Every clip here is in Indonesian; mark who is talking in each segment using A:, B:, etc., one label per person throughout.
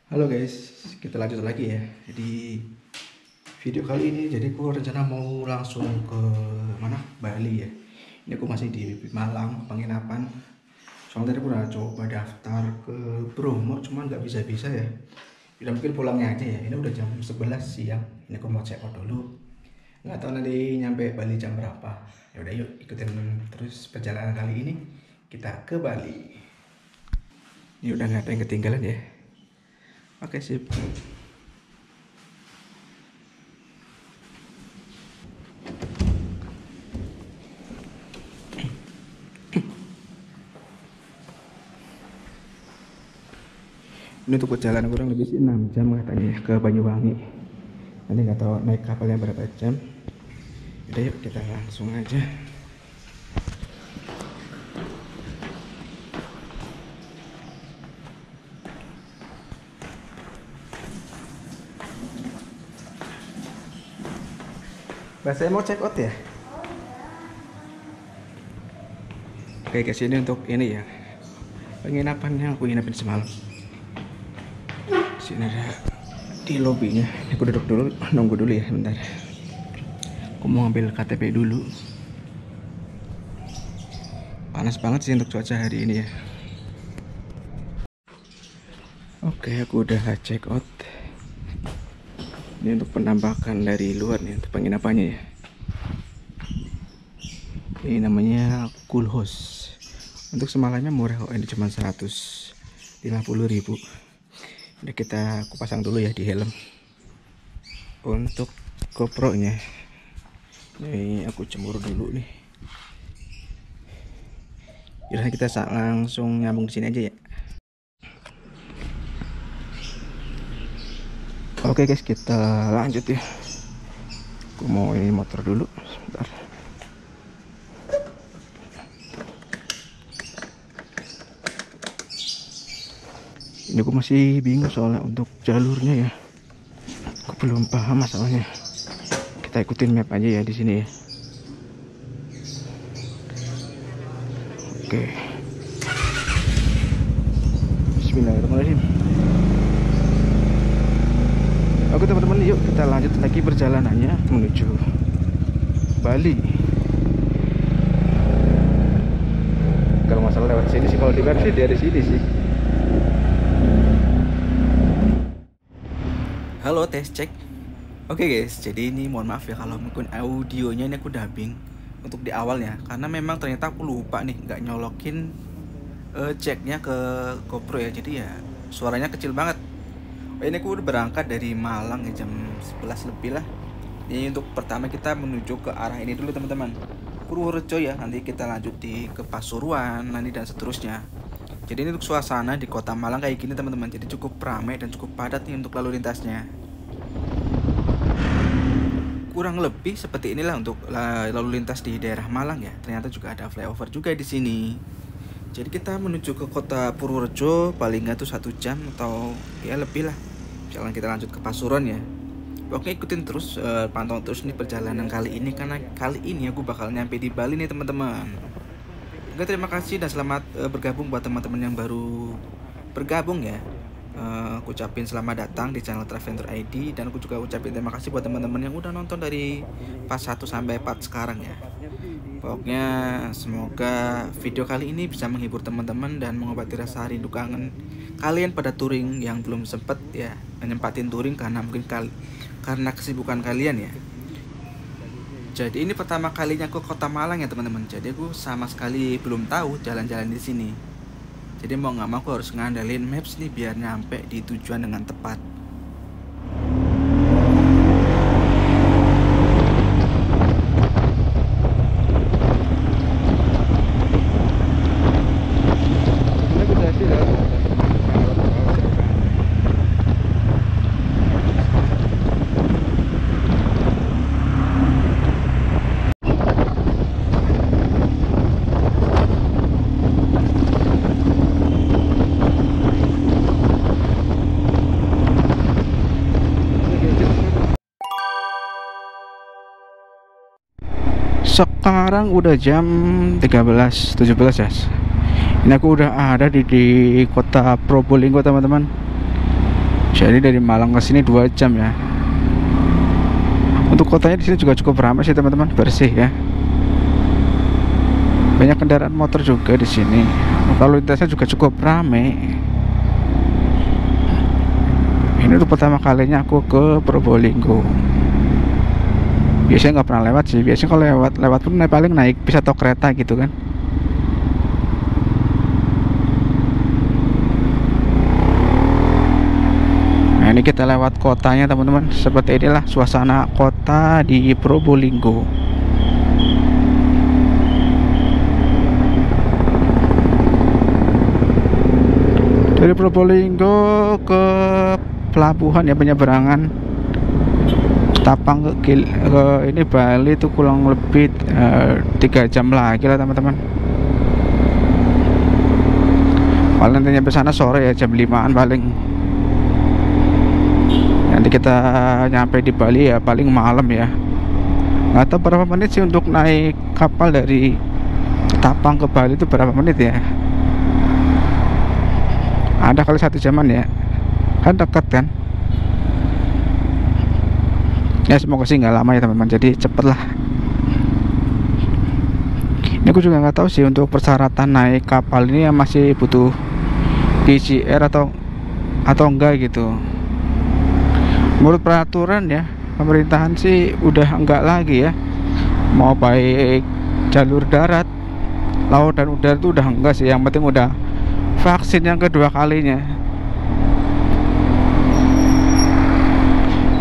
A: Halo guys, kita lanjut lagi ya. Di video kali ini, jadi aku rencana mau langsung ke mana? Bali ya. Ini aku masih di Malang, penginapan. Soalnya tadi aku udah coba daftar ke Bromo, cuman nggak bisa-bisa ya. Udah mungkin pulangnya aja ya. Ini udah jam 11 siang. Ini aku mau check out dulu. Nggak tahu nanti nyampe Bali jam berapa. Ya udah yuk ikutin terus perjalanan kali ini kita ke Bali. Ini udah nggak ada yang ketinggalan ya. Oke sip. Ini untuk perjalanan kurang lebih 6 jam katanya ya, ke Banyuwangi. Nanti nggak tahu naik kapalnya berapa jam. Udah yuk kita langsung aja. Saya mau check out ya. Oke guys, ini untuk ini ya, penginapan yang aku nginepin semalam. Sini ada di lobbynya. Aku duduk dulu, nunggu dulu ya bentar. Aku mau ambil KTP dulu. Panas banget sih untuk cuaca hari ini ya. Oke, aku udah check out. Ini untuk penampakan dari luar nih, untuk penginapannya ya. Ini namanya Cool House. Untuk semalamnya murah kok, ini cuma 150.000. Udah kita aku pasang dulu ya di helm. Untuk GoPro nya ini aku jemur dulu nih. Jadi kita langsung nyambung di sini aja ya. Oke guys, kita lanjut ya. Aku mau ini motor dulu sebentar. Ini aku masih bingung soalnya untuk jalurnya ya. Aku belum paham masalahnya. Kita ikutin map aja ya di sini ya. Oke. Bismillahirrahmanirrahim. Oke teman-teman, yuk kita lanjut lagi perjalanannya menuju Bali. Kalau masalah lewat sini sih, kalau di map sih dari sini sih. Halo, tes cek. Oke guys, jadi ini mohon maaf ya kalau mungkin audionya ini aku dubbing untuk di awalnya, karena memang ternyata aku lupa nih nggak nyolokin jacknya ke GoPro ya, jadi ya suaranya kecil banget. Ini aku udah berangkat dari Malang ya, jam 11 lebih lah. Ini untuk pertama kita menuju ke arah ini dulu teman-teman, Purworejo ya. Nanti kita lanjut ke Pasuruan nanti dan seterusnya. Jadi ini untuk suasana di kota Malang kayak gini teman-teman. Jadi cukup ramai dan cukup padat nih untuk lalu lintasnya. Kurang lebih seperti inilah untuk lalu lintas di daerah Malang ya. Ternyata juga ada flyover juga di sini. Jadi kita menuju ke kota Purworejo paling nggak tuh 1 jam atau ya lebih lah. Jalan kita lanjut ke Pasuruan ya. Oke, ikutin terus, pantau terus nih perjalanan kali ini, karena kali ini aku bakal nyampe di Bali nih teman-teman. Oke, terima kasih dan selamat bergabung buat teman-teman yang baru bergabung ya. Aku ucapin selamat datang di channel Traventure ID, dan aku juga ucapin terima kasih buat teman-teman yang udah nonton dari part 1 sampai part sekarang ya. Pokoknya semoga video kali ini bisa menghibur teman-teman dan mengobati rasa rindu kangen kalian pada touring yang belum sempet ya menyempatin touring karena mungkin karena kesibukan kalian ya. Jadi ini pertama kalinya aku ke Kota Malang ya teman-teman. Jadi aku sama sekali belum tahu jalan-jalan di sini. Jadi mau nggak mau aku harus ngandalin maps nih biar nyampe di tujuan dengan tepat. Sekarang udah jam 13.17 ya. Ini aku udah ada di kota Probolinggo teman-teman. Jadi dari Malang ke sini 2 jam ya. Untuk kotanya di sini juga cukup ramai sih teman-teman, bersih ya. Banyak kendaraan motor juga di sini. Lalu lintasnya juga cukup ramai. Ini untuk pertama kalinya aku ke Probolinggo. Biasanya nggak pernah lewat sih. Biasanya kalau lewat pun paling naik bis atau kereta gitu kan. Nah, ini kita lewat kotanya teman-teman. Seperti inilah suasana kota di Probolinggo. Dari Probolinggo ke pelabuhan ya, penyeberangan Tapang ke ini Bali itu kurang lebih 3 jam lagi lah teman-teman. Paling nanti nyampe sana sore ya, jam 5-an paling. Nanti kita nyampe di Bali ya paling malam ya. Nggak tahu berapa menit sih untuk naik kapal dari Tapang ke Bali itu berapa menit ya. Ada kali 1 jaman ya. Kan dekat kan. Ya semoga sih nggak lama ya teman-teman. Jadi cepet lah. Ini aku juga nggak tahu sih untuk persyaratan naik kapal ini ya, masih butuh PCR atau enggak gitu. Menurut peraturan ya pemerintahan sih udah enggak lagi ya. Mau baik jalur darat, laut dan udara itu udah enggak sih. Yang penting udah vaksin yang kedua kalinya.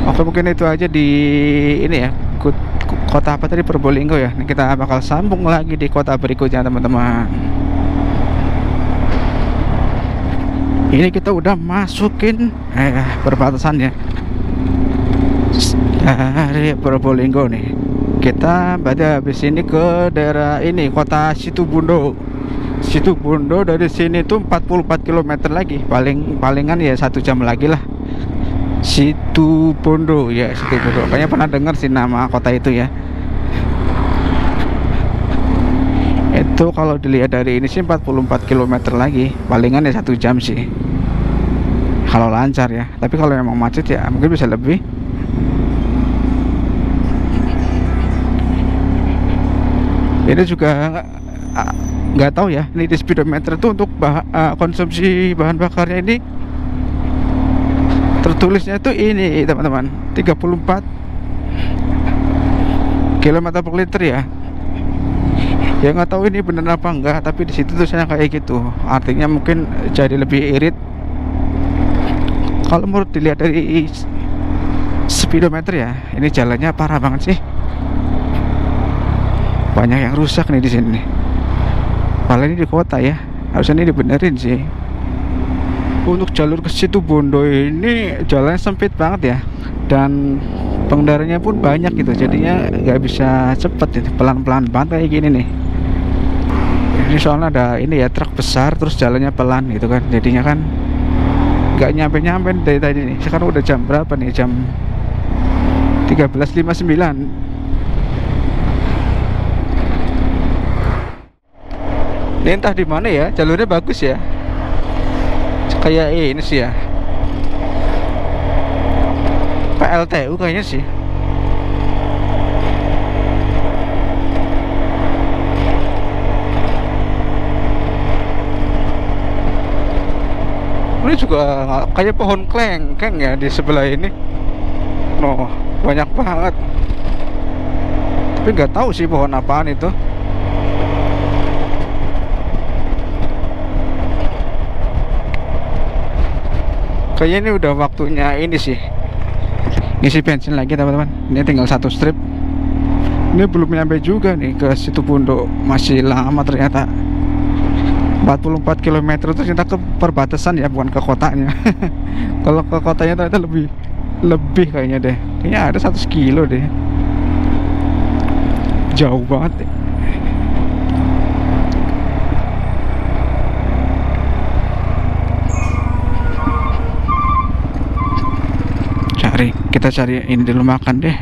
A: Oke, mungkin itu aja di ini ya, kota apa tadi, Probolinggo ya. Ini kita bakal sambung lagi di kota berikutnya teman-teman. Ini kita udah masukin perbatasan ya dari Probolinggo nih. Kita berarti habis ini ke daerah ini, kota Situbondo. Situbondo dari sini tuh 44 km lagi, palingan ya 1 jam lagi lah. Situbondo ya, Situbondo. Kayaknya pernah dengar sih nama kota itu ya. Itu kalau dilihat dari ini sih 44 km lagi, palingan ya 1 jam sih kalau lancar ya. Tapi kalau memang macet ya mungkin bisa lebih. Ini juga nggak tahu ya, ini di speedometer itu untuk konsumsi bahan bakarnya ini tertulisnya tuh ini teman-teman, 34 km per liter ya. Ya nggak tahu ini benar apa enggak, tapi di situ tulisannya kayak gitu. Artinya mungkin jadi lebih irit. Kalau menurut dilihat dari speedometer ya, ini jalannya parah banget sih. Banyak yang rusak nih di sini. Padahal ini di kota ya, harusnya ini dibenerin sih. Untuk jalur ke Situbondo ini jalannya sempit banget ya, dan pengendaranya pun banyak gitu. Jadinya nggak bisa cepet, pelan-pelan banget kayak gini nih. Ini soalnya ada ini ya, truk besar terus jalannya pelan gitu kan. Jadinya kan nggak nyampe dari tadi nih. Sekarang udah jam berapa nih? Jam 13.59. Ini entah di mana ya, jalurnya bagus ya. Kayak ini sih ya, PLTU kayaknya sih. Ini juga kayak pohon klengkeng ya di sebelah ini. No, banyak banget. Tapi nggak tahu sih pohon apaan itu. Kayaknya ini udah waktunya ini sih, ngisi bensin lagi teman-teman. Ini tinggal 1 strip. Ini belum nyampe juga nih ke Situbondo, masih lama ternyata. 44 km itu ternyata ke perbatasan ya, bukan ke kotanya. Kalau ke kotanya ternyata lebih kayaknya deh. Kayaknya ada 100 kilo deh. Jauh banget deh. Kita cari ini dulu, makan deh.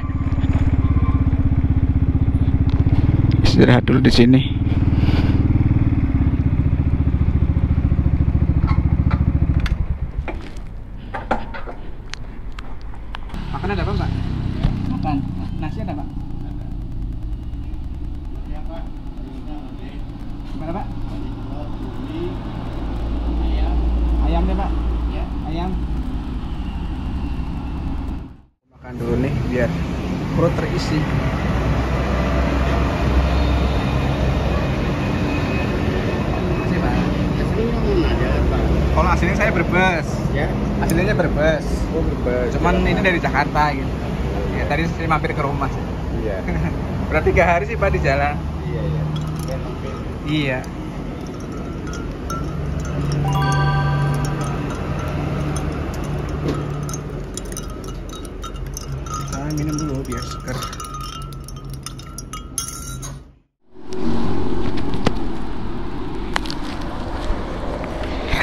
A: Istirahat dulu di sini. Makan ada apa, Pak? Makan. Nasi ada, Pak? Gimana, Pak? Ayam deh, Pak. Ayam. Makan dulu nih biar perut terisi. Makasih, Pak. Kalau aslinya saya Brebes. Ya. Aslinya Brebes. Oh, Brebes. Cuman ini dari Jakarta gitu. Ya, tadi saya mampir ke rumah. Iya. Berarti 3 hari sih, Pak, di jalan. Iya, iya. Iya. Kita minum dulu biar seger.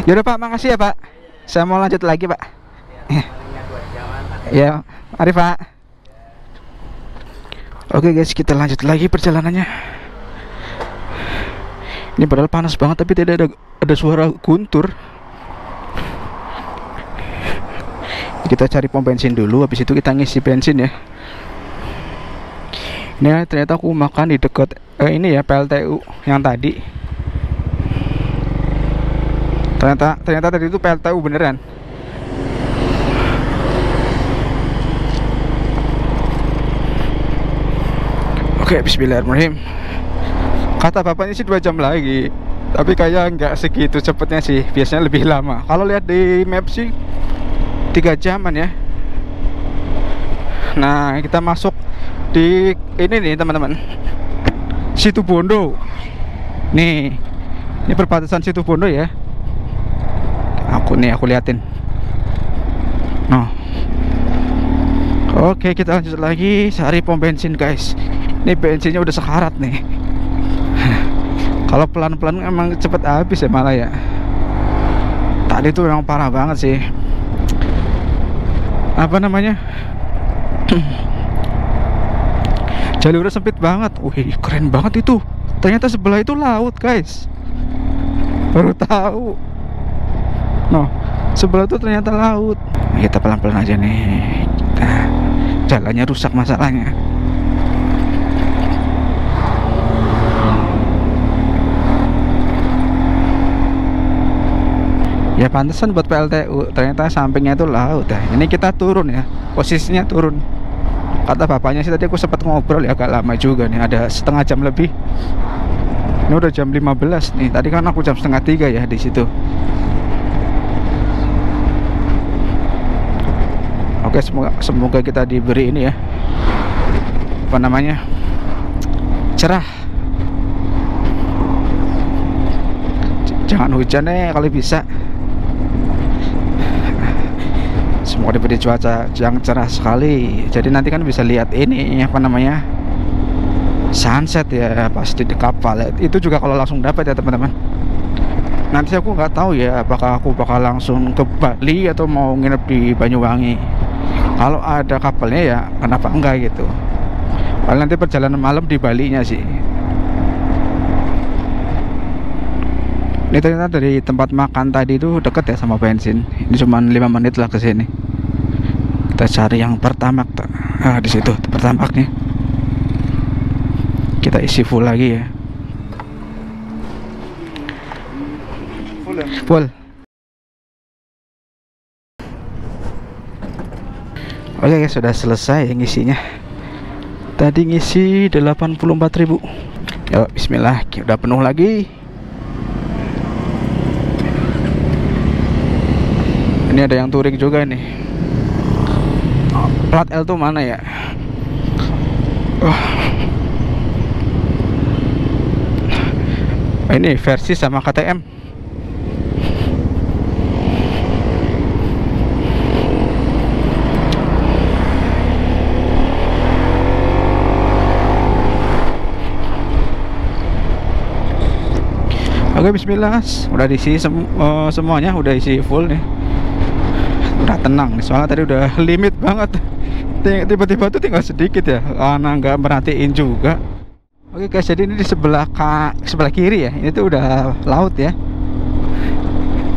A: Yaudah, Pak, makasih ya, Pak. Saya mau lanjut lagi, Pak. Ya, mari, Pak. Oke guys, kita lanjut lagi perjalanannya. Ini padahal panas banget tapi tidak ada suara guntur. Kita cari pom bensin dulu, habis itu kita ngisi bensin ya. Ini ternyata aku makan di dekat ini ya, PLTU yang tadi. Ternyata tadi itu PLTU beneran. Oke, bismillahirrahmanirrahim. Kata bapaknya sih 2 jam lagi, tapi kayak nggak segitu cepetnya sih, biasanya lebih lama. Kalau lihat di map sih 3 jaman ya. Nah, kita masuk di ini nih teman-teman, Situbondo. Nih, ini perbatasan Situbondo ya. Aku liatin. Nah, oke, kita lanjut lagi cari pom bensin guys. Ini bensinnya udah sekarat nih. Kalau pelan-pelan emang cepet habis ya malah ya. Tadi tuh yang parah banget sih. Apa namanya? Jalurnya sempit banget. Wih, keren banget itu. Ternyata sebelah itu laut guys. Baru tahu. No, sebelah itu ternyata laut. Kita pelan-pelan aja nih. Jalannya rusak masalahnya. Ya pantesan buat PLTU, ternyata sampingnya itu laut ya. Ini kita turun ya, posisinya turun. Kata bapaknya sih tadi aku sempat ngobrol ya, agak lama juga nih, ada setengah jam lebih. Ini udah jam 15 nih, tadi kan aku jam 2:30 ya di situ. Oke, semoga kita diberi ini ya, apa namanya, cerah. Jangan hujan kalau bisa. Semoga diberi cuaca yang cerah sekali. Jadi nanti kan bisa lihat ini apa namanya, sunset ya pas di kapal. Itu juga kalau langsung dapat ya teman-teman. Nanti aku nggak tahu ya apakah aku bakal langsung ke Bali atau mau nginep di Banyuwangi. Kalau ada kapalnya ya kenapa enggak gitu. Paling nanti perjalanan malam di Balinya sih. Ini ternyata dari tempat makan tadi itu deket ya sama bensin. Ini cuma 5 menit lah ke sini. Kita cari yang Pertamax. Ah, di situ Pertamaxnya. Kita isi full lagi ya. Full. Oke guys, sudah selesai ngisinya. Tadi ngisi 84.000. Yuk, bismillah, udah penuh lagi. Ini ada yang touring juga nih. Plat L tuh mana ya? Ini versi sama KTM. Oke, bismillah. Udah diisi semuanya, udah isi full nih. Udah tenang nih, soalnya tadi udah limit banget. Tiba-tiba tuh tinggal sedikit ya, karena nggak merhatiin juga. Oke guys, jadi ini di sebelah kiri ya, ini tuh udah laut ya.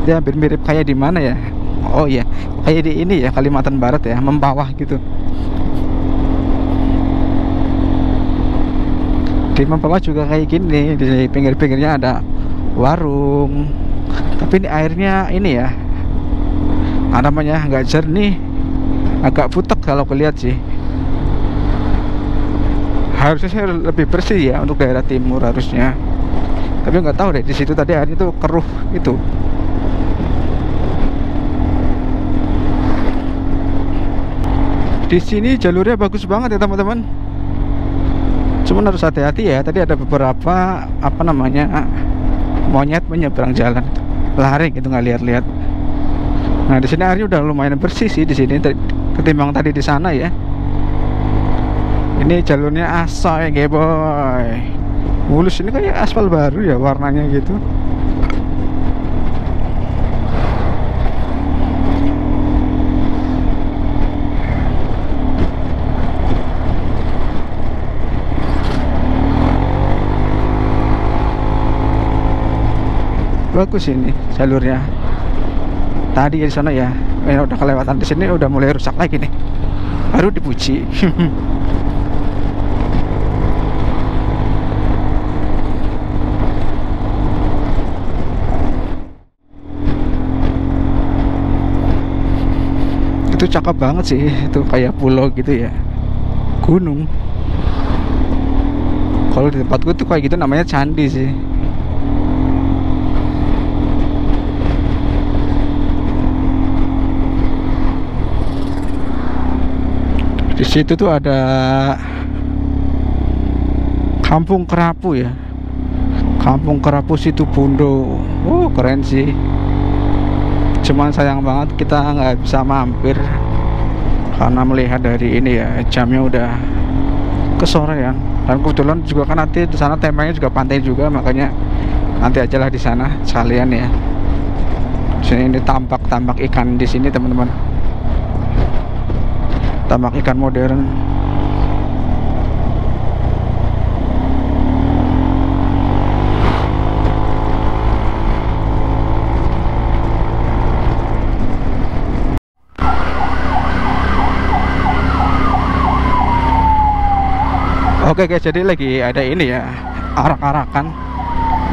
A: Dia hampir mirip kayak di mana ya, Oh iya, kayak di ini ya, Kalimantan Barat ya, Mempawah gitu. Di Mempawah juga kayak gini, di pinggir-pinggirnya ada warung. Tapi ini airnya ini ya, namanya nggak jernih, agak putek kalau kelihat sih. Harusnya sih lebih bersih ya untuk daerah timur harusnya. Tapi nggak tahu deh, di situ tadi airnya tuh keruh gitu. Di sini jalurnya bagus banget ya teman-teman. Cuman harus hati-hati ya. Tadi ada beberapa apa namanya monyet menyeberang jalan, lari gitu nggak lihat-lihat. Nah di sini airnya udah lumayan bersih sih di sini ketimbang tadi di sana ya. Ini jalurnya asoy boy. Mulus, ini kayak aspal baru ya warnanya gitu. Bagus ini jalurnya. Tadi di sana ya, udah kelewatan, di sini udah mulai rusak lagi nih. Baru dipuji. Itu cakep banget sih, itu kayak pulau gitu ya, gunung. Kalau di tempatku tuh kayak gitu namanya candi sih. Di situ tuh ada Kampung Kerapu ya, Kampung Kerapu Situbondo. Keren sih. Cuman sayang banget kita nggak bisa mampir karena melihat dari ini ya, jamnya udah kesorean. Dan kebetulan juga kan nanti di sana temanya juga pantai juga, makanya nanti ajalah di sana sekalian ya. Sini ini tambak ikan di sini teman-teman. Tambak ikan modern. Oke guys, jadi lagi ada ini ya, arak-arakan.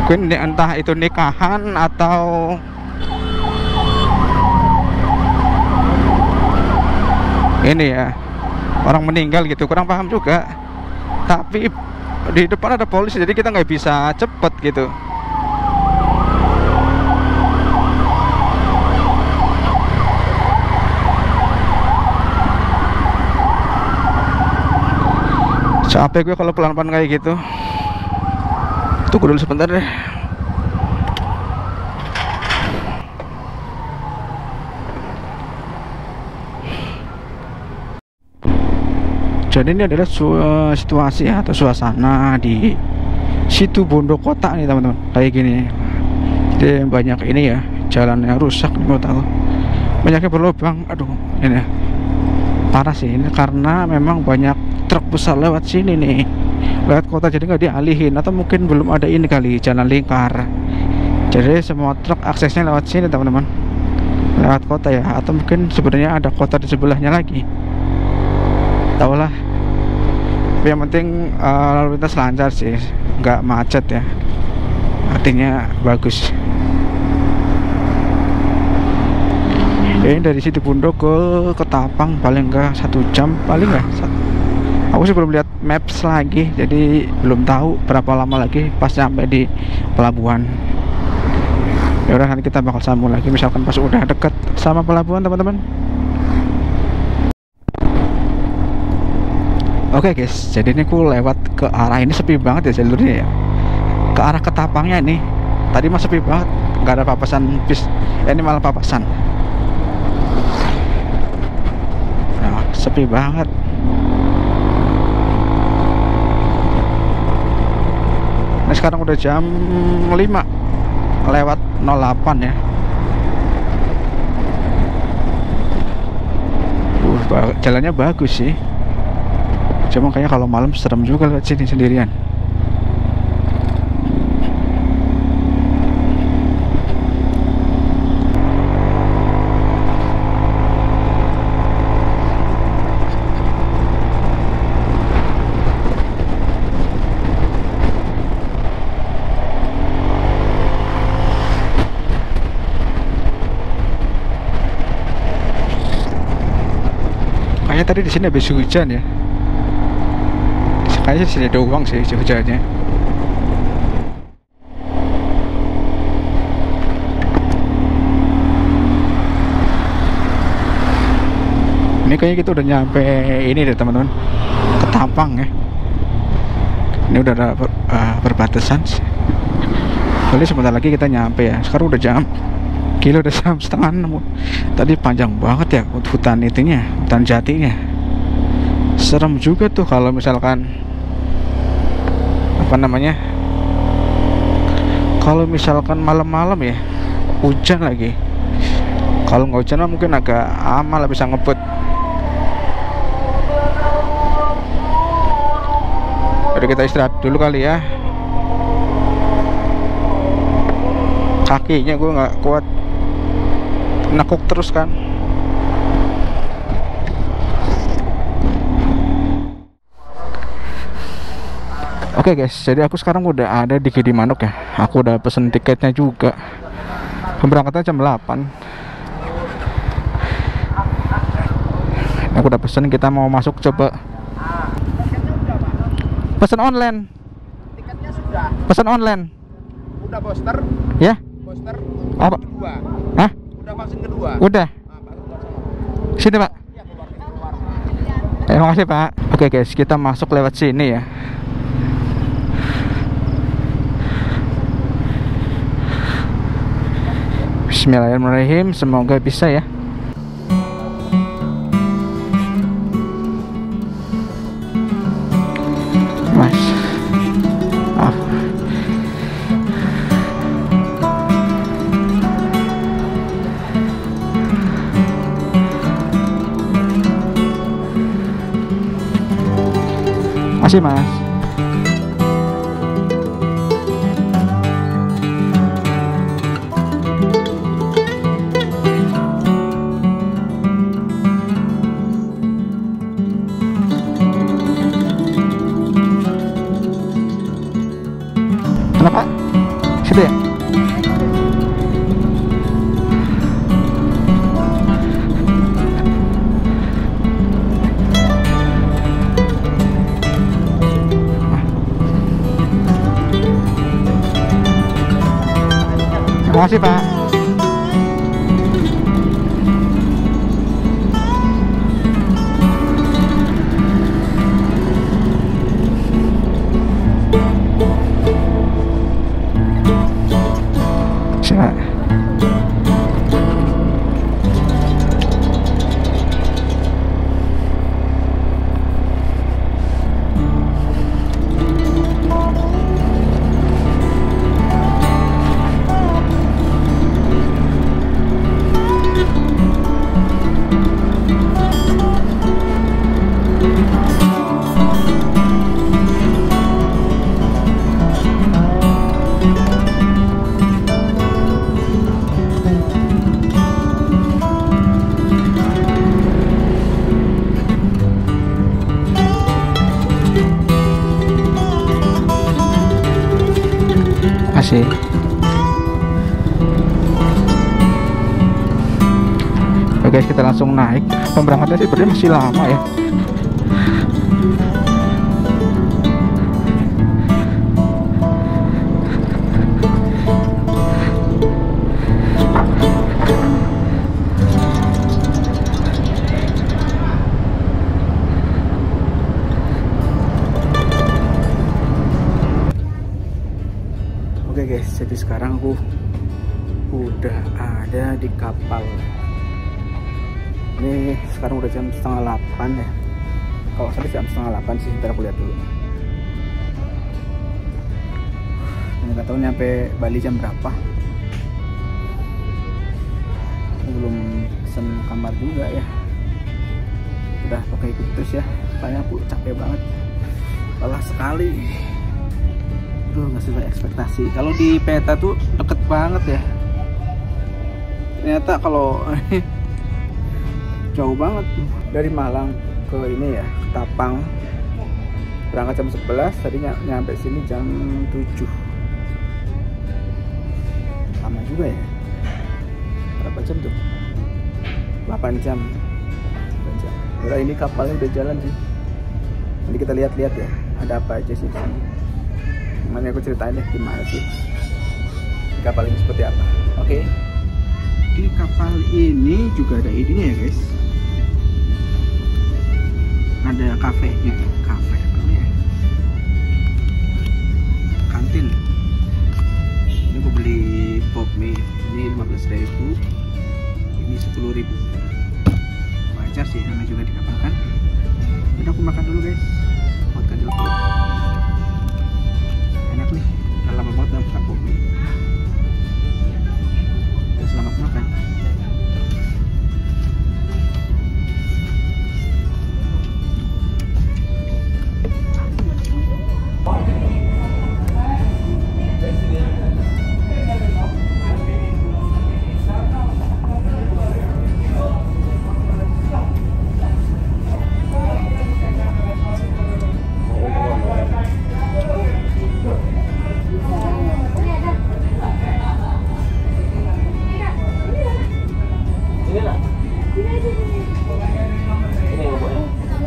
A: Mungkin entah itu nikahan atau ini ya, orang meninggal gitu, kurang paham juga. Tapi di depan ada polisi, jadi kita nggak bisa cepet gitu. Capek gue kalau pelan-pelan kayak gitu. Tunggu dulu sebentar deh. Jadi ini adalah situasi atau suasana di Situbondo kota nih teman-teman, kayak gini. Jadi banyak ini ya, jalannya rusak nih menurut aku, banyaknya berlubang. Aduh, ini parah sih ini, karena memang banyak truk besar lewat sini nih, lewat kota, jadi nggak dialihin. Atau mungkin belum ada ini kali, jalan lingkar, jadi semua truk aksesnya lewat sini teman-teman, lewat kota ya. Atau mungkin sebenarnya ada kota di sebelahnya lagi, tau lah. Tapi yang penting lalu lintas lancar sih, nggak macet ya, artinya bagus. Ini dari Situbondo ke Ketapang paling enggak 1 jam, paling enggak. Aku sih belum lihat maps lagi, jadi belum tahu berapa lama lagi pas sampai di pelabuhan. Ya udah, nanti kita bakal sambung lagi misalkan pas udah deket sama pelabuhan teman-teman. Oke guys, jadi ini aku lewat ke arah ini, sepi banget ya jalurnya ya, ke arah Ketapangnya nih. Tadi mah sepi banget, nggak ada papasan bis, ini malah papasan. Nah, sepi banget. Nah, sekarang udah jam 5 lewat 08 ya. Jalannya bagus sih, cuma kayaknya kalau malam serem juga lewat sini sendirian.
B: Kayaknya tadi di sini habis hujan ya. Kayaknya di sini doang sih hujannya. Ini kayaknya kita udah nyampe ini deh teman-teman, Ketapang ya. Ini udah ada perbatasan sih. Kali sebentar lagi kita nyampe ya. Sekarang udah jam udah jam 5:30. Tadi panjang banget ya hutan itunya, hutan jatinya. Serem juga tuh kalau misalkan apa namanya, kalau misalkan malam-malam ya hujan lagi. Kalau nggak hujan mungkin agak aman lah, bisa ngebut. Jadi kita istirahat dulu kali ya. Kakinya gue nggak kuat, nekuk terus kan. Oke guys, jadi aku sekarang udah ada di Gilimanuk ya. Aku udah pesen tiketnya juga. Pemberangkatan jam 8. Aku udah pesen, kita mau masuk coba. Pesan online.
C: Tiketnya sudah.
B: Pesan online.
C: Udah booster.
B: Ya?
C: Booster
B: Apa?
C: kedua.
B: Hah?
C: Udah vaksin kedua.
B: Udah.
C: Nah, Pak, keluar.
B: Sini Pak.
C: Iya, keluar.
B: Terima kasih Pak. Oke guys, kita masuk lewat sini ya. Bismillahirrahmanirrahim. Semoga bisa ya. Mas, maaf. Masih Mas. Kenapa? Situ ya? Terima kasih Pak. Siap. Masih. Oke guys, kita langsung naik. Pemberangkatan sih sebenarnya masih lama ya. Oke guys, jadi sekarang aku udah ada di kapal. Ini sekarang udah jam 7:30 ya. Kalau sampai jam 7:30 sih, ntar aku lihat dulu. Nggak tahu nyampe Bali jam berapa. Aku belum pesen kamar juga ya. Udah pakai ikut terus ya. Soalnya aku capek banget. Lelah sekali. Aduh, nggak sesuai ekspektasi. Kalau di peta tuh deket banget ya. Ternyata kalau jauh banget dari Malang ke ini ya, Ketapang. Berangkat jam 11, tadi nyampe sini jam 7. Lama juga ya. Berapa jam tuh? 8 jam. 8 jam.
A: Udah, ini kapalnya udah jalan sih. Nanti kita lihat-lihat ya, ada apa aja sih di sini. Gimana aku ceritain deh gimana sih kapal ini seperti apa. Oke. Di kapal ini juga ada ininya ya guys. Ada kafenya, kafe apa namanya? Kantin. Ini aku beli pop mie, ini 15.000, ini 10.000. Wajar sih, namanya juga di kapal kan. Udah, aku makan dulu guys, buat ganjel perut. Enak nih, udah lama banget gak makan pop mie. Dan selamat makan.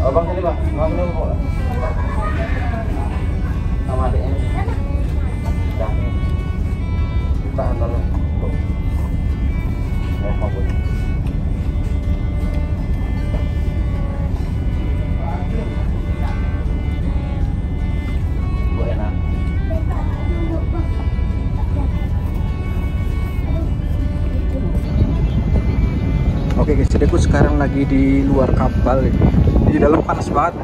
C: Abang sini bang, abang sini bang. Sama adiknya. Dah. Tahan dulu. Mau kabur. Bu enak.
A: Oke guys, jadi aku sekarang lagi di luar kapal ya. Di dalam panas banget.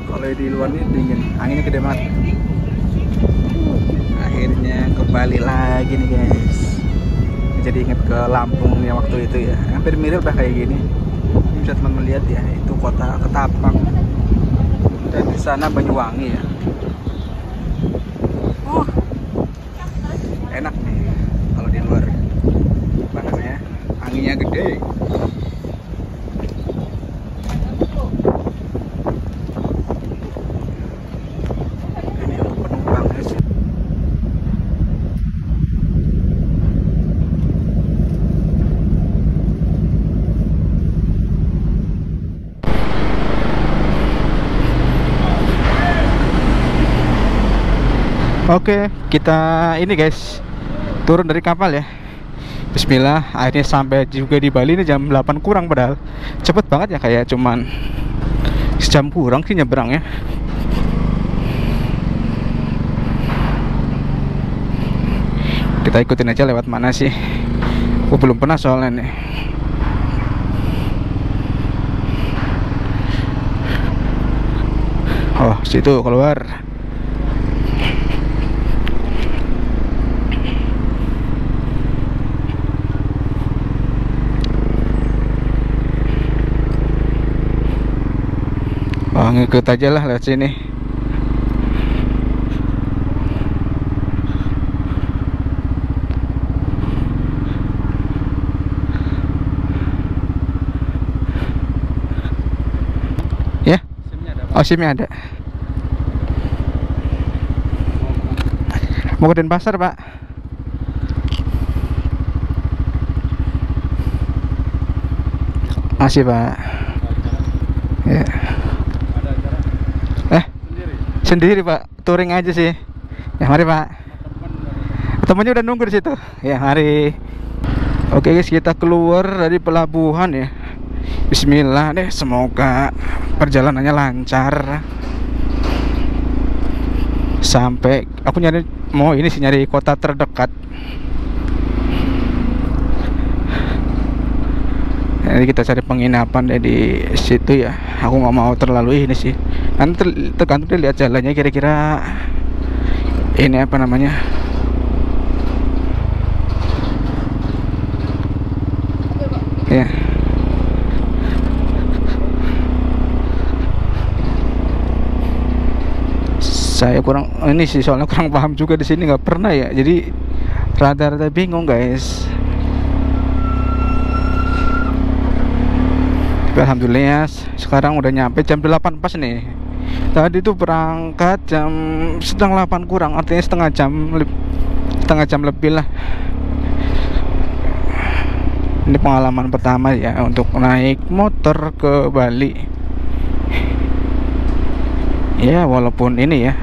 A: Kalau di luar ini dingin, anginnya gede banget. Akhirnya kembali lagi nih guys. Jadi inget ke Lampung yang waktu itu ya. Hampir mirip udah kayak gini. Ini bisa teman melihat ya, itu kota Ketapang. Dan di sana Banyuwangi ya. Enak nih kalau di luar. Panasnya, anginnya gede. Oke, kita ini guys turun dari kapal ya. Bismillah, akhirnya sampai juga di Bali. Ini jam 8 kurang padahal cepet banget ya, kayak cuman sejam kurang sih nyebrang ya. Kita ikutin aja lewat mana sih. Aku belum pernah soalnya nih. Oh, situ keluar. Oh, ngikut aja lah lewat sini. Ya? Oh, SIM-nya ada. Mau ke Denpasar, Pak? Masih, Pak. Ya. Sendiri Pak, touring aja sih. Ya mari Pak. Temennya udah nunggu di situ. Ya mari. Oke guys, kita keluar dari pelabuhan ya. Bismillah deh, semoga perjalanannya lancar. Sampai aku mau ini sih nyari kota terdekat. Jadi kita cari penginapan deh di situ ya. Aku nggak mau terlalu ini sih. Nanti tergantung deh lihat jalannya kira-kira ini apa namanya. Ya. Saya kurang ini sih, soalnya kurang paham juga di sini, nggak pernah ya. Jadi rada-rada bingung guys. Alhamdulillah sekarang udah nyampe jam 8 pas nih. Tadi tuh berangkat jam setengah 8 kurang, artinya setengah jam lebih lah.
B: Ini pengalaman pertama ya untuk naik motor ke Bali. Ya walaupun ini ya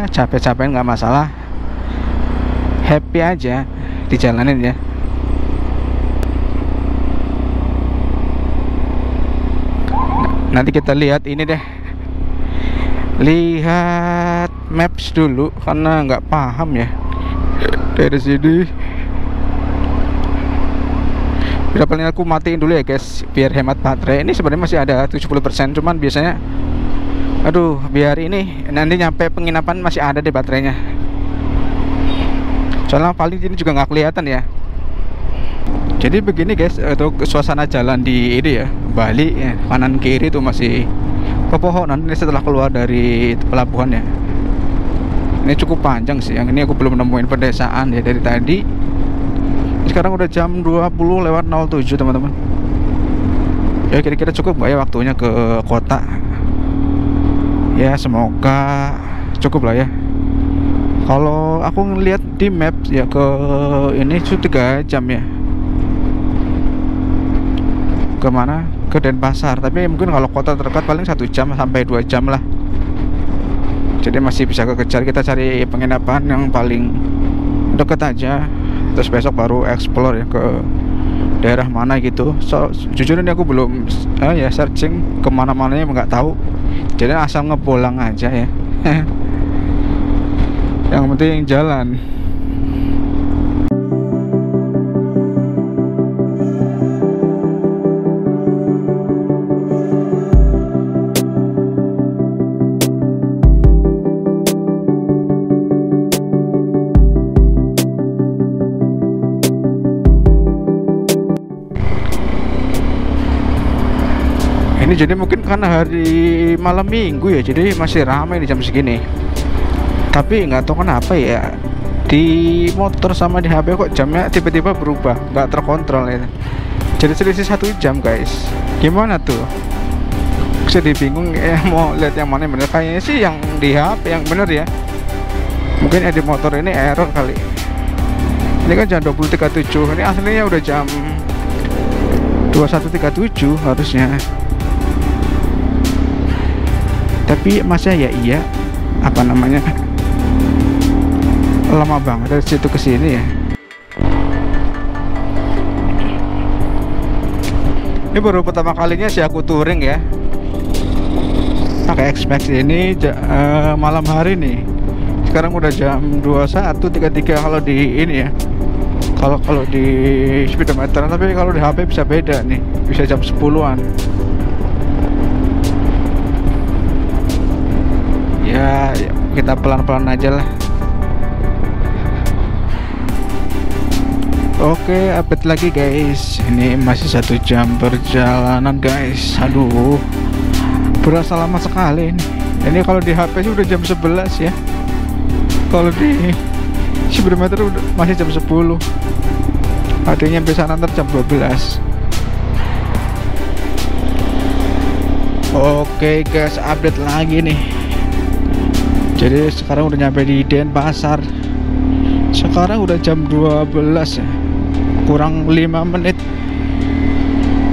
B: capek-capek nggak masalah, happy aja dijalanin ya. Nanti kita lihat ini deh, lihat maps dulu karena nggak paham ya dari sini. Udah paling aku matiin dulu ya guys biar hemat baterai. Ini sebenarnya masih ada 70%, cuman biasanya aduh biar ini nanti nyampe penginapan masih ada deh baterainya. Soalnya paling ini juga nggak kelihatan ya. Jadi begini guys, untuk suasana jalan di ini ya Bali ya, kanan kiri tuh masih pepohonan. Ini setelah keluar dari pelabuhan ya. Ini cukup panjang sih. Yang ini aku belum nemuin pedesaan ya dari tadi. Sekarang udah jam 20:07 teman-teman. Ya kira-kira cukup nggak ya waktunya ke kota? Ya semoga cukup lah ya. Kalau aku ngeliat di map ya ke ini sudah 3 jam ya. Kemana? Ke Denpasar. Tapi mungkin kalau kota terdekat paling 1 jam sampai 2 jam lah. Jadi masih bisa kekejar. Kita cari penginapan yang paling deket aja. Terus besok baru explore ya ke daerah mana gitu. So jujur ini aku belum ya searching kemana-mananya nggak tahu. Jadi asal ngepulang aja ya. Yang penting jalan. Ini jadi mungkin karena hari malam minggu ya, jadi masih ramai di jam segini. Tapi nggak tahu kenapa ya di motor sama di HP kok jamnya tiba-tiba berubah, nggak terkontrol ya. Jadi selisih 1 jam guys. Gimana tuh? Saya bingung ya mau lihat yang mana yang bener. Kayaknya sih yang di HP yang bener ya. Mungkin ya di motor ini error kali. Ini kan jam 20.37. Ini aslinya udah jam 21.37 harusnya. Tapi masa ya iya apa namanya lama banget dari situ ke sini ya. Ini baru pertama kalinya sih aku touring ya pakai X-Max ini malam hari nih. Sekarang udah jam 21.33 kalau di ini ya. Kalau di speedometer, tapi kalau di HP bisa beda nih, bisa jam 10-an. Ya kita pelan-pelan aja lah. Oke, update lagi guys. Ini masih 1 jam perjalanan guys. Aduh, berasa lama sekali ini. Ini kalau di HP sih udah jam 11 ya. Kalau di speedometer udah masih jam 10. Artinya bisa nanti jam 12. Oke guys, update lagi nih. Jadi sekarang udah nyampe di Denpasar. Sekarang udah jam 12 ya. Kurang 5 menit.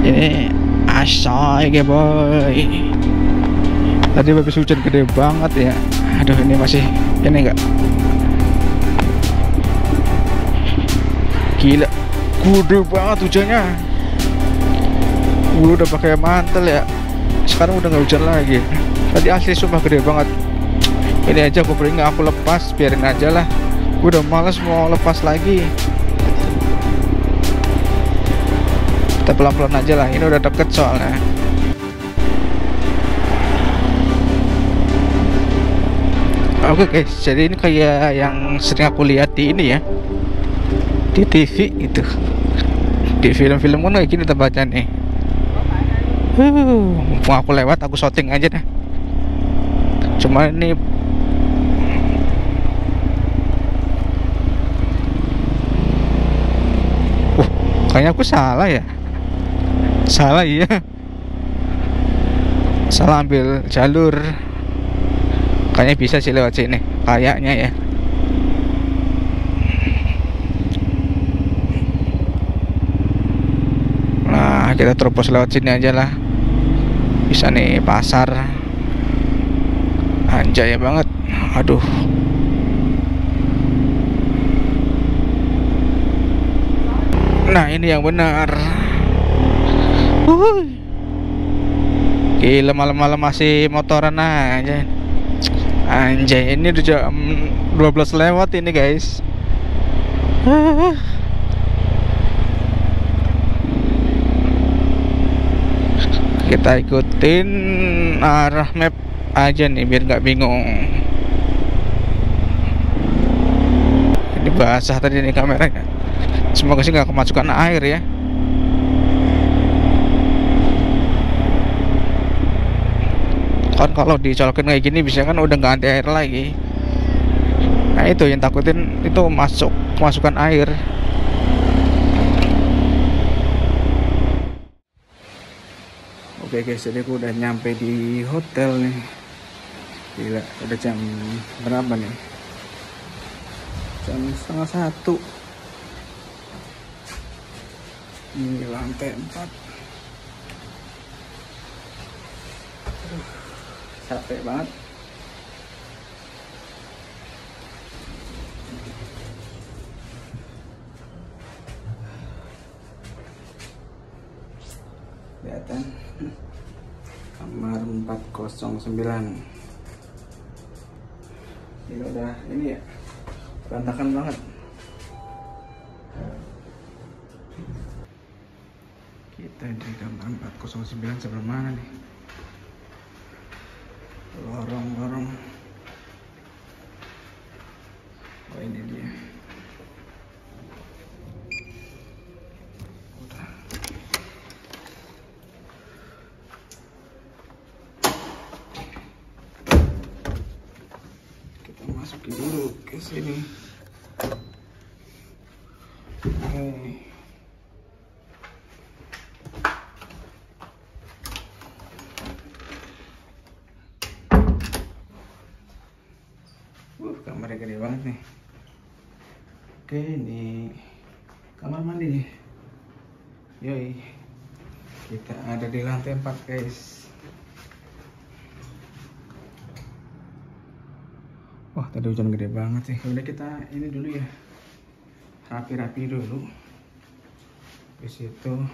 B: Ini asyik ya boy. Tadi habis hujan gede banget ya. Aduh ini masih ini enggak. Gila, gede banget hujannya. Gue udah pakai mantel ya. Sekarang udah nggak hujan lagi. Tadi asli sumpah gede banget. Ini aja aku beri nggak aku lepas, biarin aja lah. Gue udah males mau lepas lagi. Kita pelan-pelan aja lah. Ini udah deket soalnya. Oke guys, jadi ini kayak yang sering aku lihat di ini ya, di TV itu, di film-film kan kayak gini tempatnya nih. Mumpung aku lewat, aku shooting aja deh. Cuma ini kayaknya aku salah ya. Salah iya. Salah ambil jalur. Kayaknya bisa sih lewat sini. Kayaknya ya. kita terobos lewat sini aja lah. Bisa nih pasar. Anjay banget. Aduh. Nah ini yang benar. Gila, malam-malam masih motoran aja. Anjay, ini udah jam 12 lewat ini guys. Kita ikutin arah map aja nih biar nggak bingung. Ini basah tadi nih kameranya. Semoga sih nggak kemasukan air ya. Kan kalau dicolokin kayak gini bisa kan udah nggak anti air lagi. Nah itu yang takutin, itu kemasukan air. Oke guys, jadi aku udah nyampe di hotel nih. Gila, udah jam berapa nih? Jam 12:30. Ini lantai 4. Aduh, capek banget. Kelihatan kamar 409. Ini udah ini ya, berantakan banget. Kita di kamar 409 sebelah mana nih? Lorong-lorong. Oh ini dia. Masukin dulu ke sini. Oke. Kamarnya gede banget nih. Oke, ini kamar mandi nih. Yoi. Kita ada di lantai 4 guys. Wah, tadi hujan gede banget sih. Udah kita ini dulu ya, rapi-rapi dulu. Di situ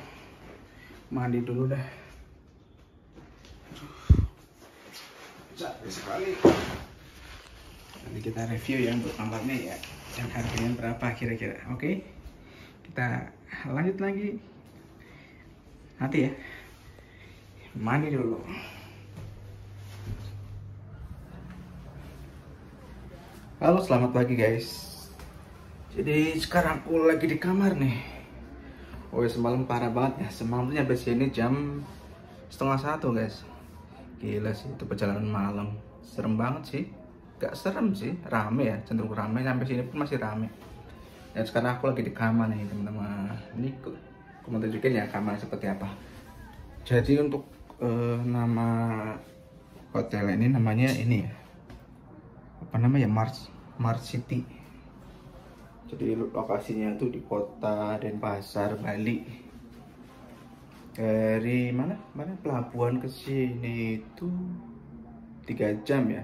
B: mandi dulu dah. Capek sekali. Nanti kita review ya untuk kamarnya ya, dan harganya berapa kira-kira. Oke, kita lanjut lagi nanti ya. Mandi dulu. Halo, selamat pagi guys. Jadi sekarang aku lagi di kamar nih. Oh ya, semalam parah banget ya. Semalam tuh nyampe sini jam 12:30 guys. Gila sih, itu perjalanan malam. Serem banget sih. Gak serem sih, rame ya, cenderung rame. Sampai sini pun masih rame. Dan sekarang aku lagi di kamar nih teman-teman. Ini aku mau tunjukin ya kamar seperti apa. Jadi untuk nama hotel ini namanya ini ya, apa namanya, Mars City. Jadi lokasinya tuh di kota Denpasar, Bali. Dari mana pelabuhan ke sini itu 3 jam ya,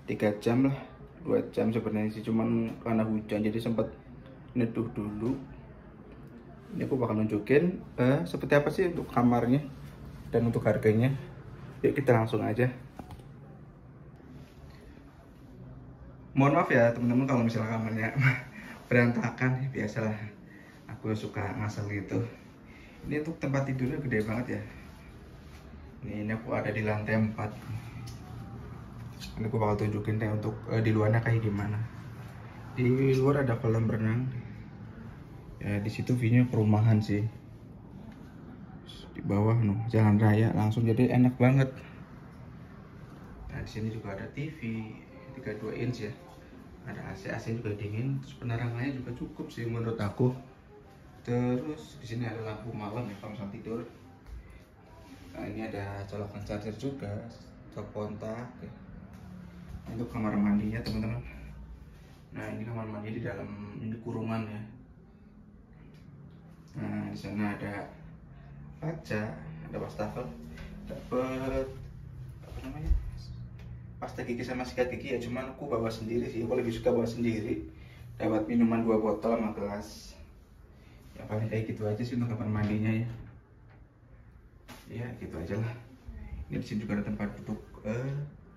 B: 3 jam lah, 2 jam sebenarnya sih, cuman karena hujan jadi sempat neduh dulu. Ini aku bakal nunjukin seperti apa sih untuk kamarnya dan untuk harganya. Yuk kita langsung aja. Mohon maaf ya teman-teman kalau misalnya kamarnya berantakan, biasalah aku suka ngasal gitu. Ini untuk tempat tidurnya gede banget ya. Ini aku ada di lantai 4. Ini aku bakal tunjukin deh untuk di luarnya kayak gimana. Di luar ada kolam renang. Ya di situ view-nya perumahan sih. Di bawah jalan raya langsung, jadi enak banget. Nah di sini juga ada TV 32 inch ya, ada AC juga dingin, terus penerangannya juga cukup sih menurut aku. Terus di sini ada lampu malam ya kalau misalnya tidur. Nah ini ada colokan charger juga, stop kontak ya. Untuk kamar mandinya teman-teman. Nah ini kamar mandi di dalam ini kurungan ya. Nah di sana ada
A: kaca, ada wastafel, dapat apa namanya, pasta gigi sama sikat gigi ya. Cuman aku bawa sendiri sih, aku lebih suka bawa sendiri. Dapat minuman 2 botol sama gelas. Ya paling kayak gitu aja sih untuk kamar mandinya ya. Ya gitu aja lah. Ini di sini juga ada tempat duduk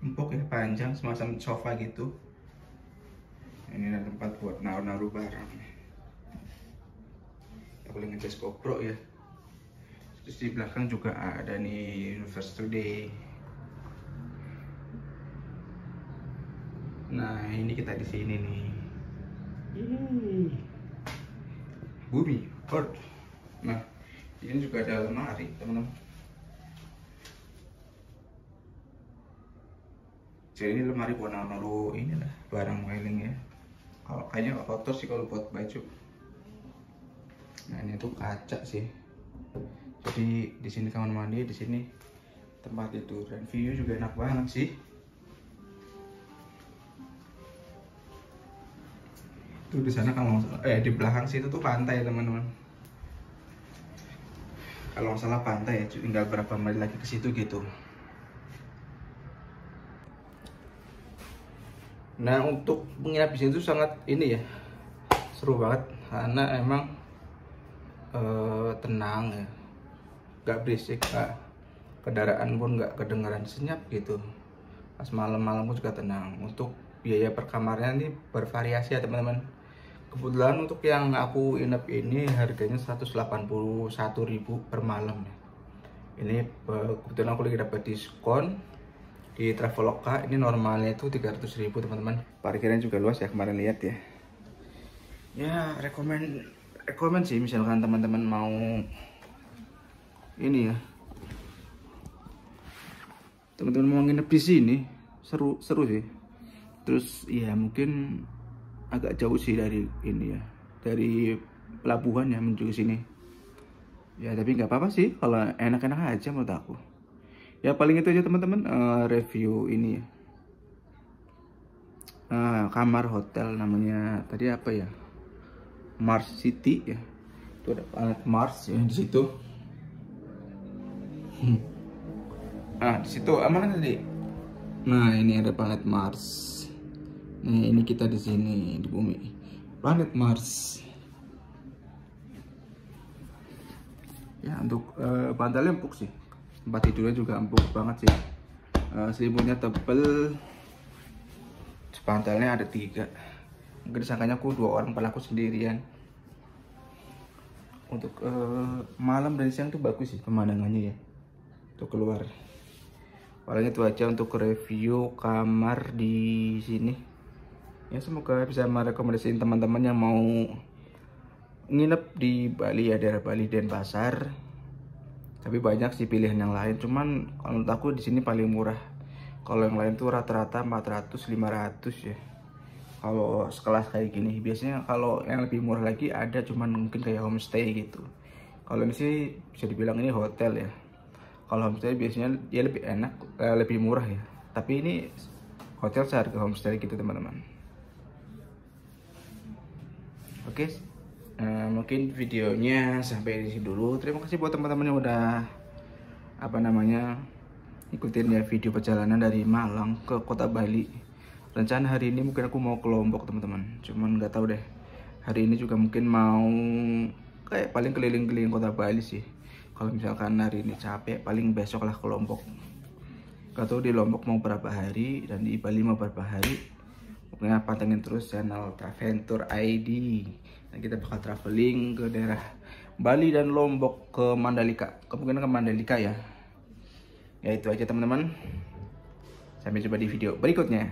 A: empuk ya, panjang semacam sofa gitu. Ini ada tempat buat naruh barang. Ya boleh ngecas GoPro ya. Terus di belakang juga ada nih Universe Today. Nah ini kita di sini nih. Bumi, Earth. Nah ini juga ada lemari teman-teman. Jadi ini lemari buat naruh ini lah, barang modeling ya. Kalau kayaknya kotor sih kalau buat baju. Nah ini tuh kaca sih. Jadi di sini kamar mandi, di sini tempat tidur, dan view juga enak banget sih. Tuh di sana kalau di belakang situ tuh pantai teman-teman. Kalau nggak salah pantai ya, tinggal berapa menit lagi ke situ gitu. Nah untuk menginap di sini tuh sangat ini ya, seru banget karena emang tenang ya, nggak berisik, kendaraan pun nggak kedengaran senyap gitu. Pas malam-malam pun juga tenang. Untuk biaya per kamarnya ini bervariasi ya teman-teman. Kebetulan untuk yang aku inap ini harganya 181.000 per malam ya. Ini kebetulan aku lagi dapat diskon di Traveloka. Ini normalnya itu 300.000 teman-teman. Parkirnya juga luas ya, kemarin lihat ya. Ya rekomen sih misalkan teman-teman mau ini ya, teman-teman mau nginep di sini, seru sih. Terus ya mungkin agak jauh sih dari ini ya, dari pelabuhan ya menuju ke sini. Ya tapi nggak apa-apa sih kalau enak-enak aja menurut aku. Ya paling itu aja teman-teman, review ini ya. Kamar hotel namanya tadi apa ya? Mars City ya. Itu ada planet Mars ya di situ. Di situ mana tadi? Nah, ini ada planet Mars. Nah, ini kita di sini di bumi. Planet Mars. Ya, untuk bantalnya empuk sih. Tempat tidurnya juga empuk banget sih. Selimutnya tebel. Bantalnya ada 3. Mungkin disangkanya aku 2 orang, padahal aku sendirian. Untuk malam dan siang tuh bagus sih pemandangannya ya. Untuk keluar. Paling itu aja untuk review kamar di sini. Ya semoga bisa merekomendasikan teman-teman yang mau nginep di Bali ya, daerah Bali Denpasar. Tapi banyak sih pilihan yang lain. Cuman kalau menurut aku di sini paling murah. Kalau yang lain tuh rata-rata 400-500 ya. Kalau sekelas kayak gini, biasanya kalau yang lebih murah lagi ada, cuman mungkin kayak homestay gitu. Kalau ini sih bisa dibilang ini hotel ya. Kalau homestay biasanya dia lebih enak, lebih murah ya. Tapi ini hotel seharga homestay gitu teman-teman. Oke, mungkin videonya sampai di sini dulu. Terima kasih buat teman-teman yang udah ikutin ya video perjalanan dari Malang ke kota Bali. Rencana hari ini mungkin aku mau ke Lombok teman-teman. Cuman nggak tahu deh. Hari ini juga mungkin mau kayak paling keliling-keliling kota Bali sih. Kalau misalkan hari ini capek, paling besok lah ke Lombok. Gak tahu di Lombok mau berapa hari dan di Bali mau berapa hari. Pokoknya pantengin terus channel Traventure ID. Dan kita bakal traveling ke daerah Bali dan Lombok, ke Mandalika. Kemungkinan ke Mandalika ya. Ya itu aja teman-teman. Sampai jumpa di video berikutnya.